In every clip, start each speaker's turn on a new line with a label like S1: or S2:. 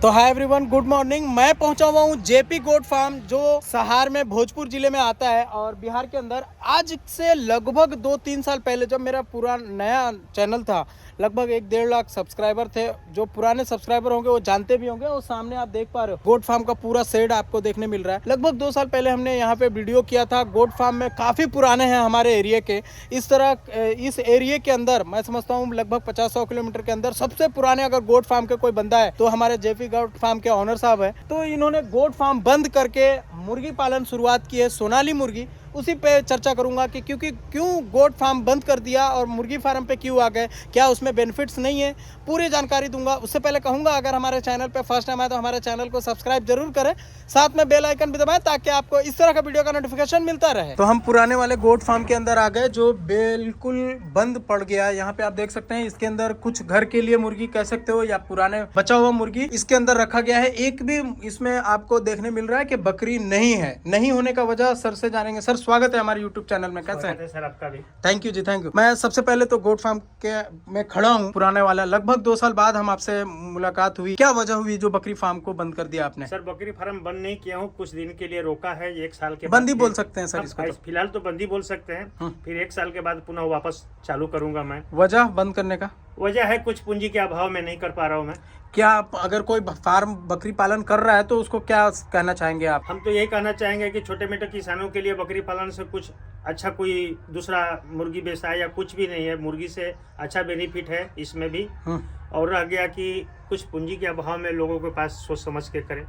S1: तो hi everyone, good morning. मैं पहुंचा हुआ हूं जेपी गोट फार्म, जो सहार में भोजपुर जिले में आता है और बिहार के अंदर। आज से लगभग 2-3 साल पहले जब मेरा पूरा नया चैनल था, लगभग 1-1.5 लाख सब्सक्राइबर थे। जो पुराने सब्सक्राइबर होंगे वो जानते भी होंगे। और सामने आप देख पा रहे हो गोट फार्म का पूरा शेड आपको देखने मिल रहा है। लगभग 2 साल पहले हमने यहाँ पे वीडियो किया था। गोट फार्म में काफ़ी पुराने हैं हमारे एरिया के। इस तरह इस एरिया के अंदर मैं समझता हूँ लगभग 50-100 किलोमीटर के अंदर सबसे पुराने अगर गोट फार्म के कोई बंदा है तो हमारे जेपी गोट फार्म के ऑनर साहब है। तो इन्होंने गोट फार्म बंद करके मुर्गी पालन शुरुआत की है, सोनाली मुर्गी। उसी पे चर्चा करूंगा कि क्यों गोट फार्म बंद कर दिया और मुर्गी फार्म पे क्यों आ गए, क्या उसमें बेनिफिट्स नहीं है, पूरी जानकारी दूंगा। उससे पहले कहूंगा अगर हमारे चैनल पे फर्स्ट टाइम आए तो हमारे चैनल को सब्सक्राइब जरूर करें, साथ में बेल आइकन भी दबाएं ताकि आपको इस तरह का वीडियो का नोटिफिकेशन मिलता रहे। तो हम पुराने वाले गोट फार्म के अंदर आ गए जो बिल्कुल बंद पड़ गया है। यहाँ पे आप देख सकते हैं इसके अंदर कुछ घर के लिए मुर्गी कह सकते हो या पुराने बचा हुआ मुर्गी इसके अंदर रखा गया है। एक भी इसमें आपको देखने मिल रहा है कि बकरी नहीं है। नहीं होने का वजह सर से जानेंगे। सर, स्वागत है हमारे यूट्यूब चैनल में। कैसे हैं
S2: सर? आपका भी
S1: thank you ji, thank you. मैं सबसे पहले तो गोट फार्म के में खड़ा हूँ पुराने वाला। लगभग 2 साल बाद हम आपसे मुलाकात हुई। क्या वजह हुई जो बकरी फार्म को बंद कर दिया आपने?
S2: सर, बकरी फार्म बंद नहीं किया हूँ, कुछ दिन के लिए रोका है। 1 साल के
S1: बंदी
S2: बाद
S1: बोल सकते हैं सर इसको?
S2: फिलहाल तो बंदी बोल सकते हैं, फिर 1 साल के बाद पुनः वापस चालू करूंगा मैं।
S1: वजह बंद करने का?
S2: वजह है कुछ पूंजी के अभाव में नहीं कर पा रहा हूँ मैं।
S1: क्या अगर कोई फार्म बकरी पालन कर रहा है तो उसको क्या कहना चाहेंगे आप?
S2: हम तो यही कहना चाहेंगे कि छोटे मोटे किसानों के लिए बकरी पालन से कुछ अच्छा कोई दूसरा मुर्गी व्यवसाय या कुछ भी नहीं है। मुर्गी से अच्छा बेनिफिट है इसमें भी। और रह गया कि कुछ पूंजी के अभाव में लोगों के पास सोच समझ के करें।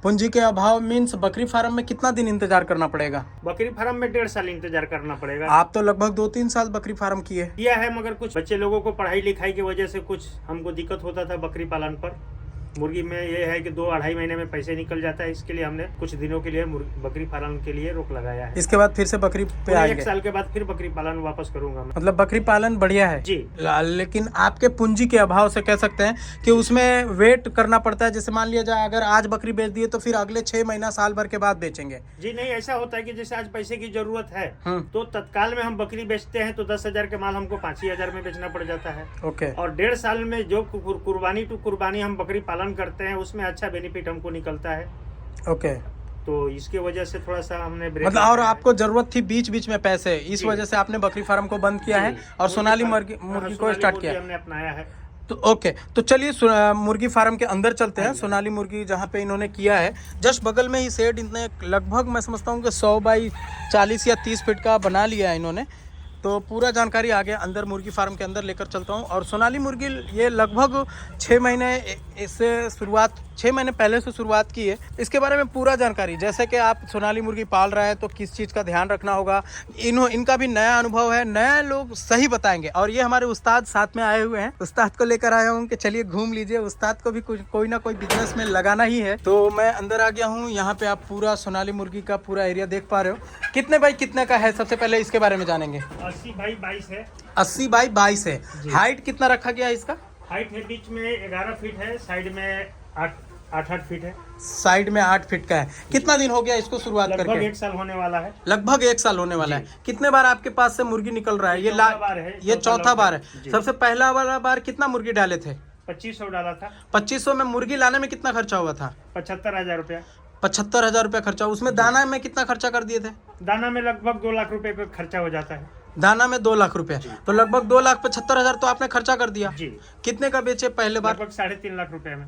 S1: पूंजी के अभाव मीन्स बकरी फार्म में कितना दिन इंतजार करना पड़ेगा?
S2: बकरी फार्म में 1.5 साल इंतजार करना पड़ेगा।
S1: आप तो लगभग 2-3 साल बकरी फार्म किया
S2: है, मगर कुछ बच्चे लोगों को पढ़ाई लिखाई की वजह से कुछ हमको दिक्कत होता था बकरी पालन पर। मुर्गी में ये है कि 2-2.5 महीने में पैसे निकल जाता है। इसके लिए हमने कुछ दिनों के लिए बकरी पालन के लिए रोक लगाया है।
S1: इसके बाद फिर से बकरी पे आएंगे?
S2: 1 साल के बाद फिर बकरी पालन वापस करूंगा मैं।
S1: मतलब बकरी पालन बढ़िया है
S2: जी,
S1: लेकिन आपके पूंजी के अभाव से कह सकते हैं कि उसमें वेट करना पड़ता है। जैसे मान लिया जाए अगर आज बकरी बेच दिए तो फिर अगले 6 महीना साल भर के बाद बेचेंगे?
S2: जी नहीं, ऐसा होता है कि जैसे आज पैसे की जरूरत है तो तत्काल में हम बकरी बेचते हैं तो 10,000 के माल हमको 5,000 में बेचना पड़ जाता है।
S1: ओके।
S2: और 1.5 साल में जो कुर्बानी टू कुर्बानी हम बकरी पालन करते हैं उसमें अच्छा बेनिफिट हमको निकलता है।
S1: ओके।
S2: तो इसके वजह से थोड़ा सा हमने
S1: मतलब और आपको जरूरत थी बीच बीच में पैसे, इस वजह से आपने बकरी फार्म को बंद किया है और सोनाली मुर्गी को स्टार्ट किया
S2: हमने अपनाया है।
S1: तो ओके, तो चलिए मुर्गी फार्म के अंदर चलते हैं। सोनाली मुर्गी जहाँ पे इन्होंने किया है जस्ट बगल में ही शेड इतने लगभग मैं समझता हूँ कि 100 बाई 40 या 30 फीट का बना लिया है इन्होंने। तो पूरा जानकारी आगे अंदर मुर्गी फार्म के अंदर लेकर चलता हूँ। और सोनाली मुर्गी ये लगभग 6 महीने इससे शुरुआत 6 महीने पहले से शुरुआत की है। इसके बारे में पूरा जानकारी, जैसे कि आप सोनाली मुर्गी पाल रहे हैं तो किस चीज़ का ध्यान रखना होगा, इनका भी नया अनुभव है, नया लोग सही बताएंगे। और ये हमारे उस्ताद साथ में आए हुए हैं। उस्ताद को लेकर आया हूँ कि चलिए घूम लीजिए। उस्ताद को भी कोई ना कोई बिजनेस में लगाना ही है। तो मैं अंदर आ गया हूँ। यहाँ पे आप पूरा सोनाली मुर्गी का पूरा एरिया देख पा रहे हो। कितने बाई कितने का है, सबसे पहले इसके बारे में जानेंगे।
S2: 80 बाई 22 है।
S1: 80 बाई 22 है। हाइट कितना रखा गया है इसका?
S2: हाइट है बीच में 11 फीट है, साइड में 8 फीट है।
S1: साइड में 8 फीट का है। कितना दिन हो गया इसको शुरुआत करके?
S2: लगभग 1 साल होने वाला है।
S1: लगभग 1 साल होने वाला है। कितने बार आपके पास से मुर्गी निकल रहा है? ये चौथा बार है। सबसे पहला वाला बार कितना मुर्गी डाले थे?
S2: 2500 डाला था।
S1: 2500 में मुर्गी लाने में कितना खर्चा हुआ था?
S2: 75,000 रुपया।
S1: 75,000 रुपया खर्चा। उसमें दाना में कितना खर्चा कर दिए थे?
S2: दाना में लगभग 2 लाख रुपए का खर्चा हो जाता है।
S1: दाना में 2 लाख रुपए, तो लगभग 2,75,000 तो आपने खर्चा कर दिया।
S2: जी।
S1: कितने का बेचे पहले बार?
S2: लगभग 3.5 लाख रुपए में।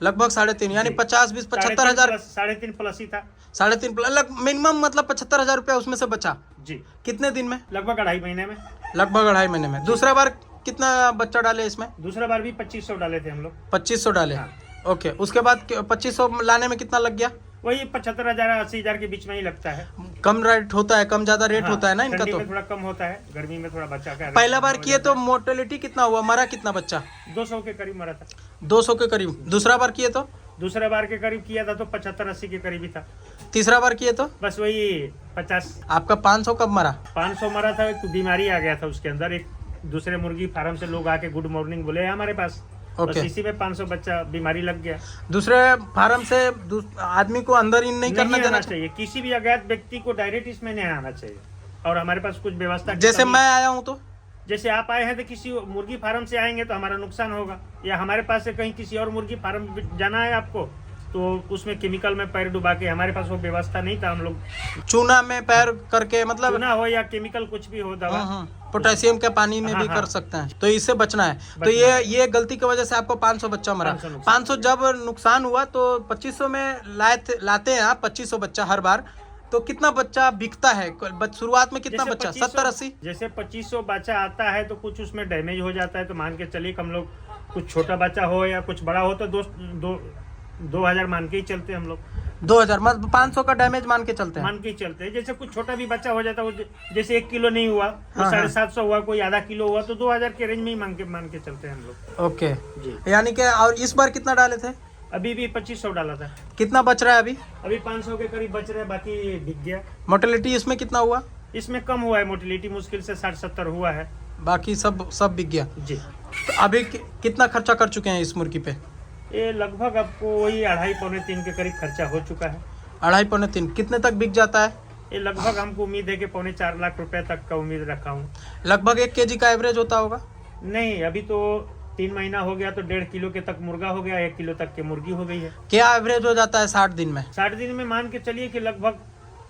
S1: लगभग 3.5, यानी 50-20 75,000।
S2: 3.5 प्लस ही था।
S1: 3.5 प्लस मिनिमम, मतलब 75,000 रुपया उसमें से बचा।
S2: जी।
S1: कितने दिन में?
S2: लगभग 2.5 महीने में।
S1: लगभग 2.5 महीने में। दूसरा बार कितना बच्चा डाले इसमें?
S2: दूसरा बार भी 2500 डाले थे हम लोग।
S1: 2500 डाले। ओके, उसके बाद 2500 लाने में कितना लग गया?
S2: वही 75,000 80,000 के बीच में ही लगता है।
S1: कम रेट होता है, कम ज्यादा रेट होता है ना इनका? तो
S2: थोड़ा कम होता है, गर्मी में थोड़ा बच्चा का।
S1: पहला बार किए तो मोर्टेलिटी कितना हुआ, मरा कितना बच्चा?
S2: 200 के करीब मरा था।
S1: 200 के करीब। दूसरा बार किए तो?
S2: दूसरा बार के करीब किया था तो 75-80 के करीब ही था।
S1: तीसरा बार किए तो?
S2: बस वही 50।
S1: आपका 500 कब मरा?
S2: 500 मरा था। एक बीमारी आ गया था उसके अंदर। एक दूसरे मुर्गी फार्म से लोग आके गुड मॉर्निंग बोले हमारे पास।
S1: ओके।
S2: इसी में 500 बच्चा बीमारी लग गया।
S1: दूसरे फार्म से आदमी को अंदर इन नहीं करना देना
S2: चाहिए। किसी भी अज्ञात व्यक्ति को डायरेक्ट इसमें नहीं आना चाहिए। और हमारे पास कुछ व्यवस्था,
S1: जैसे मैं आया हूँ तो
S2: जैसे आप आए हैं तो किसी मुर्गी फार्म से आएंगे तो हमारा नुकसान होगा, या हमारे पास से कहीं किसी और मुर्गी फार्म जाना है आपको तो उसमें केमिकल में पैर डुबा के, हमारे पास वो व्यवस्था नहीं था। हम लोग
S1: चूना में पैर करके मतलब
S2: चूना हो या केमिकल कुछ भी हो दवा,
S1: पोटेशियम के पानी में
S2: हाँ,
S1: भी
S2: हाँ।
S1: कर सकते हैं, तो इससे बचना है। तो ये गलती की वजह से आपको 500 बच्चा मरा। 500 जब नुकसान हुआ तो 2500 में लाते हैं आप 2500 बच्चा हर बार, तो कितना बच्चा बिकता है शुरुआत में? कितना
S2: जैसे
S1: बच्चा
S2: 2500
S1: 70-80?
S2: जैसे 2500 बच्चा आता है तो कुछ उसमें डैमेज हो जाता है, तो मान के चलिए हम लोग कुछ छोटा बच्चा हो या कुछ बड़ा हो तो 2000 मान के ही चलते हैं हम लोग।
S1: 2000 मतलब 500 का डैमेज मान के चलते हैं।
S2: मान के ही चलते हैं। जैसे कुछ छोटा भी बच्चा हो जाता है, जैसे 1 किलो नहीं हुआ, वो
S1: हाँ,
S2: 750 हुआ, कोई आधा किलो हुआ, तो 2000 के रेंज में ही मान के चलते हैं हम लोग।
S1: ओके
S2: जी।
S1: यानी कि और इस बार कितना डाले थे?
S2: अभी भी 2500 डाला था।
S1: कितना बच रहा है अभी?
S2: अभी 500 के करीब बच रहे हैं, बाकी बिक गया।
S1: मोर्टेलिटी इसमें कितना हुआ?
S2: इसमें कम हुआ है मोटिलिटी, मुश्किल से 60-70 हुआ है।
S1: बाकी सब बिक गया।
S2: जी।
S1: तो अभी कितना खर्चा कर चुके हैं इस मुर्गी पे?
S2: ये लगभग आपको वही 2.5-3 के करीब खर्चा हो चुका है।
S1: 2.5-3 कितने तक बिक जाता है?
S2: ये लगभग हमको उम्मीद है कि 4.25 लाख रुपए तक का उम्मीद रखा हूँ।
S1: लगभग 1 kg का एवरेज होता होगा?
S2: नहीं, अभी तो 3 महीना हो गया तो 1.5 किलो के तक मुर्गा हो गया, 1 किलो तक के मुर्गी हो गई है।
S1: क्या एवरेज हो जाता है 60 दिन में?
S2: 60 दिन में मान के चलिए कि लगभग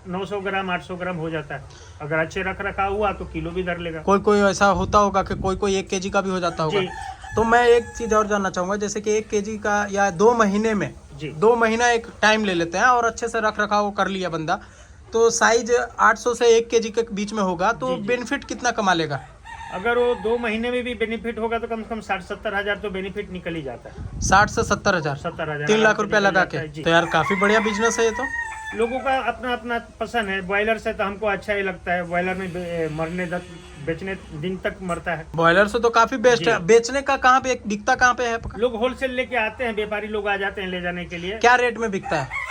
S2: 900 ग्राम 800 ग्राम हो जाता है। अगर अच्छे रख रखा हुआ तो किलो भी धर लेगा।
S1: कोई ऐसा होता होगा कि कोई 1 kg का भी हो जाता होगा।
S2: जी।
S1: तो मैं एक चीज और जानना चाहूंगा, जैसे कि 1 kg का या 2 महीने में,
S2: जी।
S1: 2 महीना एक टाइम ले लेते हैं और अच्छे से रख रखाव कर लिया बंदा, तो साइज 800 से 1 kg के बीच में होगा तो
S2: जी।
S1: बेनिफिट कितना कमा लेगा?
S2: अगर वो 2 महीने में भी बेनिफिट होगा तो कम से कम 60-70 हजार तो बेनिफिट निकल ही जाता है।
S1: 60 से 70 हजार,
S2: 70 हजार
S1: 3 लाख रुपया लगा के।
S2: जी।
S1: तो यार काफी बढ़िया बिजनेस है ये तो।
S2: लोगों का अपना अपना पसंद है। बॉयलर से तो हमको अच्छा ही लगता है, बॉयलर में बेचने दिन तक मरता है।
S1: बॉयलर से तो काफी बेस्ट
S2: जी।
S1: है। बेचने का कहाँ पे बिकता कहाँ पे है?
S2: लोग होलसेल लेके आते हैं, व्यापारी लोग आ जाते हैं ले जाने के लिए।
S1: क्या रेट में बिकता है?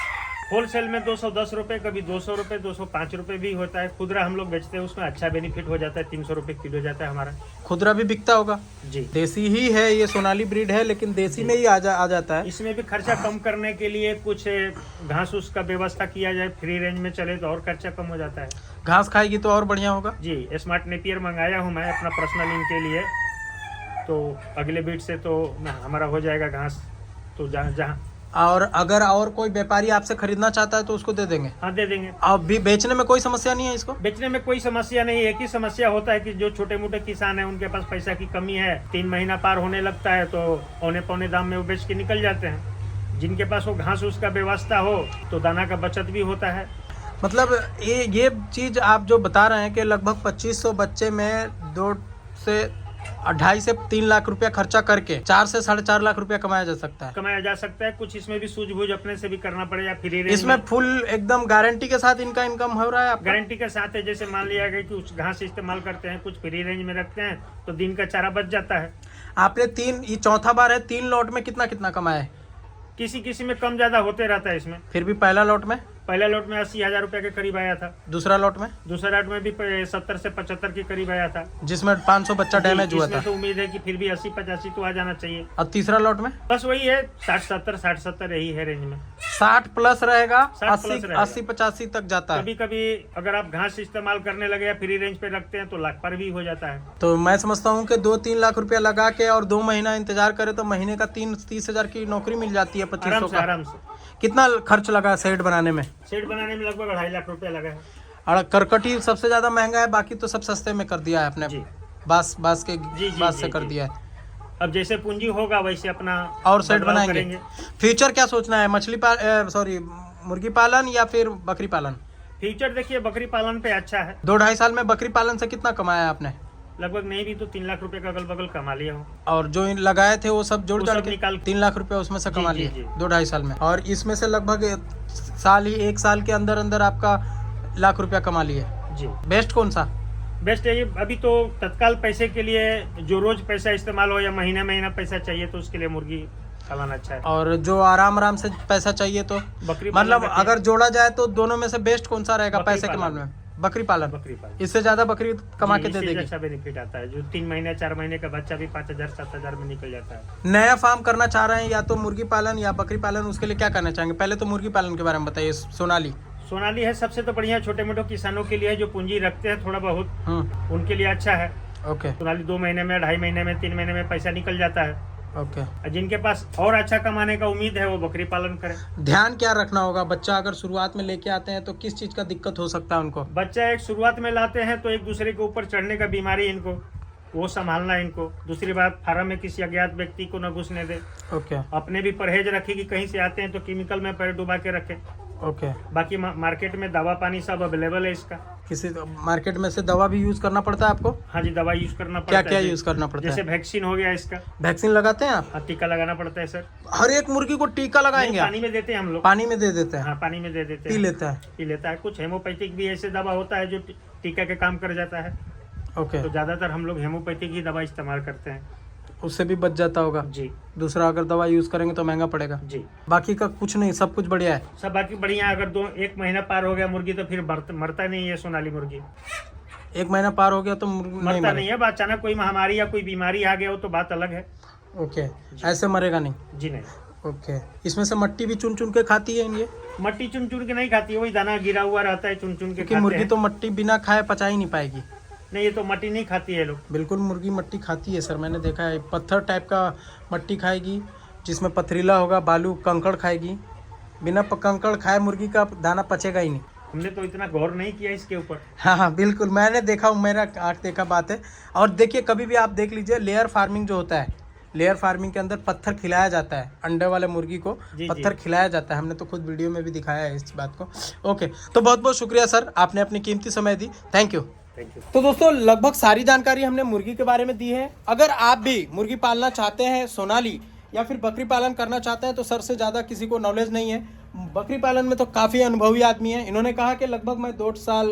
S2: होलसेल में 210 रुपए, कभी 200 रुपए, 205 रुपए भी होता है। खुदरा हम लोग बेचते हैं, उसमें अच्छा बेनिफिट हो जाता है, 300 रुपए किलो जाता है हमारा।
S1: खुदरा भी बिकता होगा?
S2: जी।
S1: देसी ही है ये, सोनाली ब्रीड है, लेकिन देसी में ही आ जाता है।
S2: इसमें भी खर्चा कम करने के लिए कुछ घास उस का व्यवस्था किया जाए, फ्री रेंज में चले तो और खर्चा कम हो जाता है।
S1: घास खाएगी तो और बढ़िया होगा।
S2: जी। स्मार्ट नेपियर मंगाया हूँ मैं अपना पर्सनल इनके लिए, तो अगले बीट से तो हमारा हो जाएगा घास। तो जहाँ
S1: और अगर और कोई व्यापारी आपसे खरीदना चाहता है तो उसको दे देंगे?
S2: हाँ, दे देंगे।
S1: अब भी बेचने में कोई समस्या नहीं है इसको?
S2: बेचने में कोई समस्या नहीं। एक ही समस्या होता है कि जो छोटे मोटे किसान हैं उनके पास पैसा की कमी है, 3 महीना पार होने लगता है तो औने दाम में वो बेच के निकल जाते हैं। जिनके पास वो घास उसका व्यवस्था हो तो दाना का बचत भी होता है।
S1: मतलब ये चीज आप जो बता रहे हैं कि लगभग 2500 बच्चे में 2 से 2.5 से 3 लाख रुपया खर्चा करके 4 से 4.5 लाख रुपया कमाया जा सकता है।
S2: कमाया जा सकता है। कुछ इसमें भी सूझबूझ अपने से भी करना पड़ेगा। फ्री रेंज
S1: इसमें फुल एकदम गारंटी के साथ इनका इनकम हो रहा है आपका?
S2: गारंटी के साथ है। जैसे मान लिया गया कि कुछ घास इस्तेमाल करते हैं, कुछ फ्री रेंज में रखते हैं तो दिन का चारा बच जाता है।
S1: आपने ये चौथा बार है, 3 लॉट में कितना कमाया है?
S2: किसी में कम ज्यादा होते रहता है इसमें।
S1: फिर भी पहला लॉट में?
S2: पहला लॉट में 80,000 रुपए के करीब आया था।
S1: दूसरा लॉट में?
S2: दूसरा लॉट में भी 70 से 75 के करीब आया था,
S1: जिसमें 500 बच्चा डैमेज हुआ था।
S2: तो उम्मीद है कि फिर भी 80-85 तो आ जाना चाहिए।
S1: और तीसरा लॉट में?
S2: बस वही है 60-70 यही है रेंज में।
S1: 60 प्लस रहेगा,
S2: 60 प्लस रहेगा।
S1: 80-85 तक जाता है।
S2: कभी कभी अगर आप घास इस्तेमाल करने लगे या फ्री रेंज पे रखते हैं तो लाख पर भी हो जाता है।
S1: तो मैं समझता हूँ कि 2-3 लाख रुपया लगा के और 2 महीना इंतजार करे तो महीने का 30 हजार की नौकरी मिल जाती है। 2500 का
S2: आराम से।
S1: कितना खर्च लगा शेड बनाने में?
S2: शेड बनाने में लगभग 2.5 लाख रुपया लगा है।
S1: और करकटी सबसे ज्यादा महंगा है, बाकी तो सब सस्ते में कर दिया है आपने।
S2: जी।
S1: बास के
S2: जी,
S1: बास से
S2: जी,
S1: कर
S2: जी।
S1: दिया है।
S2: अब जैसे पूंजी होगा वैसे अपना
S1: और सेट
S2: बदलाव
S1: बनाएंगे।
S2: करेंगे।
S1: फ्यूचर क्या सोचना है? मुर्गी पालन या फिर बकरी पालन?
S2: फ्यूचर देखिए बकरी पालन पे अच्छा है।
S1: 2-2.5 साल में बकरी पालन से कितना कमाया आपने?
S2: लगभग नहीं भी तो 3 लाख रुपए का अगल बगल कमा लिया हूँ।
S1: और जो इन लगाए थे वो सब जोड़
S2: वो
S1: जाड़
S2: सब
S1: के
S2: निकाल
S1: 3 लाख रुपया उसमें से कमा
S2: जी,
S1: लिए
S2: जी।
S1: 2-2.5 साल में। और इसमें से लगभग 1 साल के अंदर अंदर आपका लाख रुपया कमा लिए।
S2: जी।
S1: बेस्ट कौन सा?
S2: बेस्ट है ये। अभी तो तत्काल पैसे के लिए जो रोज पैसा इस्तेमाल हो या महीना पैसा चाहिए तो उसके लिए मुर्गी पालन अच्छा है।
S1: और जो आराम से पैसा चाहिए तो
S2: बकरी
S1: मतलब
S2: पालन
S1: अगर जोड़ा जाए तो दोनों में से बेस्ट कौन सा रहेगा
S2: बकरी
S1: पैसे के
S2: पालन।
S1: मामले में? बकरी पालन।
S2: बकरी पालन
S1: इससे ज्यादा बकरी कमा
S2: जी,
S1: के दे
S2: इससे
S1: देगी।
S2: अच्छा बेनिफिट आता है। जो 3 महीने 4 महीने का बच्चा भी 5,000-7,000 में निकल जाता है।
S1: नया फार्म करना चाह रहे हैं या तो मुर्गी पालन या बकरी पालन, उसके लिए क्या करना चाहेंगे? पहले तो मुर्गी पालन के बारे में बताइए। सोनाली
S2: है सबसे तो बढ़िया छोटे मोटे किसानों के लिए जो पूंजी रखते हैं थोड़ा बहुत, उनके लिए अच्छा है।
S1: ओके
S2: सोनाली 2 महीने में, 2.5 महीने में, 3 महीने में पैसा निकल जाता है।
S1: ओके।
S2: और जिनके पास और अच्छा कमाने का उम्मीद है वो बकरी पालन करें।
S1: ध्यान क्या रखना होगा? बच्चा अगर शुरुआत में लेके आते हैं तो किस चीज़ का दिक्कत हो सकता है उनको?
S2: बच्चा एक शुरुआत में लाते हैं तो एक दूसरे के ऊपर चढ़ने का बीमारी इनको, वो संभालना इनको। दूसरी बात, फार्म में किसी अज्ञात व्यक्ति को न घुसने दे।
S1: ओके
S2: अपने भी परहेज रखे कि कहीं से आते हैं तो केमिकल में पैर डुबा के रखें।
S1: ओके।
S2: बाकी मार्केट में दवा पानी सब अवेलेबल है इसका।
S1: किसी मार्केट में से दवा भी यूज़ करना पड़ता है आपको?
S2: हाँ जी, दवा यूज करना पड़ता
S1: क्या
S2: है।
S1: क्या यूज़ करना पड़ता
S2: जैसे
S1: है?
S2: वैक्सीन हो गया इसका।
S1: वैक्सीन लगाते हैं आप?
S2: हाँ, टीका लगाना पड़ता है सर।
S1: हर एक मुर्गी को टीका लगाएंगे
S2: नहीं,
S1: आप?
S2: पानी में देते हैं हम लोग।
S1: पानी में दे देते हैं?
S2: हाँ, पानी में दे देते
S1: पी
S2: हैं।
S1: लेता है?
S2: पी लेता है। कुछ हेमोपैथिक भी ऐसे दवा होता है जो टीका के काम कर जाता है।
S1: ओके।
S2: तो ज्यादातर हम लोग हेमोपैथिक ही दवा इस्तेमाल करते हैं।
S1: उससे भी बच जाता होगा?
S2: जी
S1: दूसरा अगर दवा यूज़ करेंगे तो महंगा पड़ेगा?
S2: जी।
S1: बाकी का कुछ नहीं, सब कुछ बढ़िया है?
S2: सब बाकी बढ़िया। अगर 1 महीना पार हो गया मुर्गी तो फिर मरता नहीं है सोनाली मुर्गी।
S1: 1 महीना पार हो गया तो मुर्गी नहीं
S2: मरता
S1: मरेगा?
S2: नहीं है। अचानक कोई महामारी या कोई बीमारी आ गया हो तो बात अलग है।
S1: ओके। ऐसे मरेगा नहीं?
S2: जी नहीं।
S1: ओके। इसमें से मट्टी भी चुन चुन के खाती है ये?
S2: मट्टी चुन चुन के नहीं खाती है, वही दाना गिरा हुआ रहता है, चुन चुन के
S1: क्योंकि
S2: खाते
S1: मुर्गी
S2: हैं।
S1: तो मट्टी बिना खाए पचा ही नहीं पाएगी।
S2: नहीं, ये तो मट्टी नहीं खाती है लोग।
S1: बिल्कुल मुर्गी मट्टी खाती है सर, मैंने देखा है। पत्थर टाइप का मट्टी खाएगी जिसमें पथरीला होगा, बालू कंकड़ खाएगी। बिना कंकड़ खाए मुर्गी का दाना पचेगा ही नहीं।
S2: हमने तो इतना गौर नहीं किया इसके ऊपर।
S1: हाँ हाँ बिल्कुल, मैंने देखा हूँ, मेरा आँख देखा बात है। और देखिए, कभी भी आप देख लीजिए, लेयर फार्मिंग जो होता है, लेयर फार्मिंग के अंदर पत्थर खिलाया जाता है। अंडे वाले मुर्गी को
S2: जी,
S1: पत्थर
S2: जी।
S1: खिलाया जाता है। हमने तो खुद वीडियो में भी दिखाया है इस बात को। ओके, तो बहुत बहुत शुक्रिया सर, आपने अपनी कीमती समय दी। Thank you.
S2: Thank you.
S1: तो दोस्तों, लगभग सारी जानकारी हमने मुर्गी के बारे में दी है। अगर आप भी मुर्गी पालना चाहते हैं सोनाली, या फिर बकरी पालन करना चाहते हैं, तो सर से ज़्यादा किसी को नॉलेज नहीं है। बकरी पालन में तो काफ़ी अनुभवी आदमी है। इन्होंने कहा कि लगभग मैं 2 साल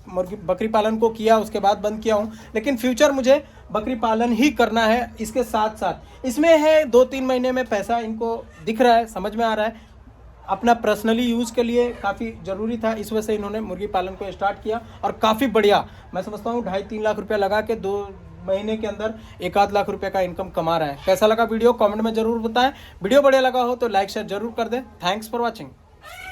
S1: बकरी पालन को किया, उसके बाद बंद किया हूँ, लेकिन फ्यूचर मुझे बकरी पालन ही करना है। इसके साथ साथ इसमें है 2-3 महीने में पैसा इनको दिख रहा है, समझ में आ रहा है। अपना पर्सनली यूज़ के लिए काफ़ी ज़रूरी था, इस वजह से इन्होंने मुर्गी पालन को स्टार्ट किया। और काफ़ी बढ़िया, मैं समझता हूँ 2.5-3 लाख रुपया लगा के 2 महीने के अंदर 1-आध लाख रुपए का इनकम कमा रहा है। कैसा लगा वीडियो कमेंट में ज़रूर बताएं। वीडियो बढ़िया लगा हो तो लाइक शेयर जरूर कर दें। Thanks for watching.